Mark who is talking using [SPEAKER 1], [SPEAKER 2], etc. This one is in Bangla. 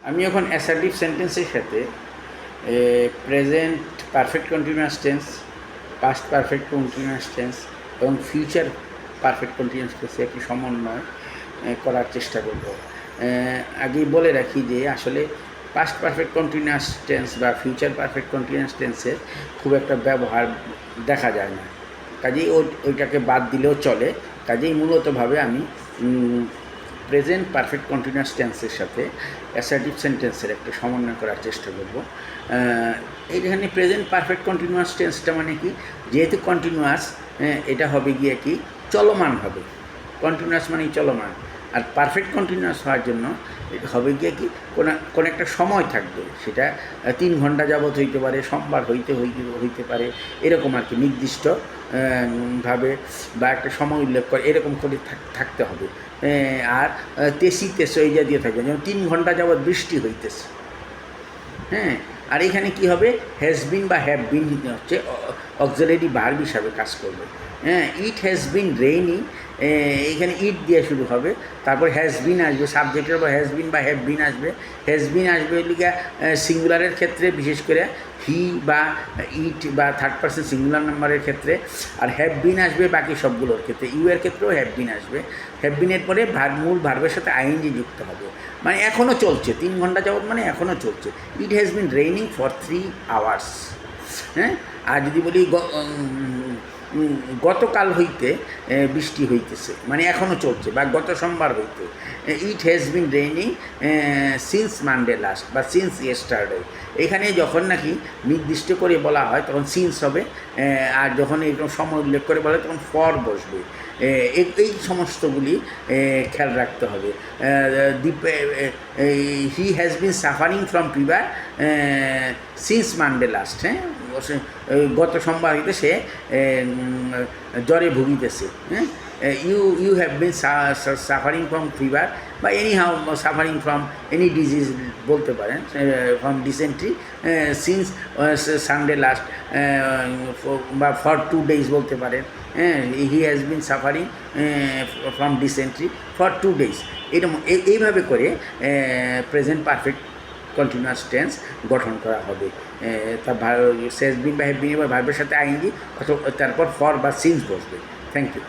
[SPEAKER 1] আমি এখন অ্যাসার্টিভ সেন্টেন্সের সাথে present perfect continuous tense, past perfect continuous tense এবং ফিউচার পারফেক্ট কন্টিনিউয়াস টেন্সে একটি সমন্বয় করার চেষ্টা করব। আগেই বলে রাখি যে আসলে পাস্ট পারফেক্ট কন্টিনিউয়াস টেন্স বা ফিউচার পারফেক্ট কন্টিনিউয়াস টেন্সের খুব একটা ব্যবহার দেখা যায় না, কাজেই ওইটাকে বাদ দিলেও চলে। কাজেই মূলতভাবে আমি প্রেজেন্ট পারফেক্ট কন্টিনিউয়াস টেন্সের সাথে অ্যাসার্টিভ সেন্টেন্সের একটা সমন্বয় করার চেষ্টা করব। এইখানে প্রেজেন্ট পারফেক্ট কন্টিনিউয়াস টেন্সটা মানে কি, যেহেতু কন্টিনিউয়াস এটা হবে গিয়ে কি চলমান হবে, কন্টিনিউয়াস মানেই চলমান। আর পারফেক্ট কন্টিনিউয়াস হওয়ার জন্য হবে গিয়ে কি কোনো একটা সময় থাকবে, সেটা 3 ঘন্টা যাবৎ হইতে পারে, সোমবার হইতে পারে, এরকম আর কি নির্দিষ্ট ভাবে বা একটা সময় উল্লেখ করে এরকম করে থাকতে হবে। আর তেসি এই জাতীয় থাকবে, যেমন 3 ঘন্টা যাবৎ বৃষ্টি হইতেছে। আর এখানে কি হবে, হ্যাজ বিন বা হ্যাভ বিন হচ্ছে অক্সিলারি ভার্ব হিসাবে কাজ করবে। ইট হ্যাজ বিন রেইনি, এইখানে ইট দিয়ে শুরু হবে, তারপর হ্যাজ বিন আসবে, সাবজেক্টের পর হ্যাজ বিন বা হ্যাভ বিন আসবে। হ্যাজ বিন আসবে লিখা সিঙ্গুলারের ক্ষেত্রে, বিশেষ করে হি বা ইট বা থার্ড পারসন সিঙ্গুলার নাম্বারের ক্ষেত্রে। আর হ্যাভ বিন আসবে বাকি সবগুলোর ক্ষেত্রে, ইউ এর ক্ষেত্রেও হ্যাভ বিন আসবে। হ্যাভ বিনের পরে মূল ভার্বের সাথে আইএনজি যুক্ত হবে, মানে এখনও চলছে, 3 ঘন্টা যাবত মানে এখনও চলছে। It has been raining for 3 hours. আর যদি বলি গতকাল হইতে বৃষ্টি হইতেছে, মানে এখনও চলছে, বা গত সোমবার হইতে। ইট has been raining since Monday last বা সিন্স ইয়েস্টারডে। এখানে যখন নাকি নির্দিষ্ট করে বলা হয় তখন সিন্স হবে, আর যখন এরকম সময় উল্লেখ করে বলা হয় তখন ফর বসবে। এই সমস্তগুলি খেয়াল রাখতে হবে। He has been suffering from fever since Monday last. গত সোমবার হইতে সে জ্বরে ভুগিতেছে। You have been suffering from fever বা any how suffering from any disease বলতে পারেন, from dysentery since Sunday last, বা ফর 2 days বলতে পারেন। He has been suffering from dysentery for 2 days। এরকম এইভাবে করে প্রেজেন্ট পারফেক্ট কন্টিনিউয়াস টেন্স গঠন করা হবে। তার হ্যাজ বিন বা হ্যাভ বিন এবার ভার্বের সাথে আইএনজি, অথবা তারপর ফর বা সিন্স বসবে। Thank you.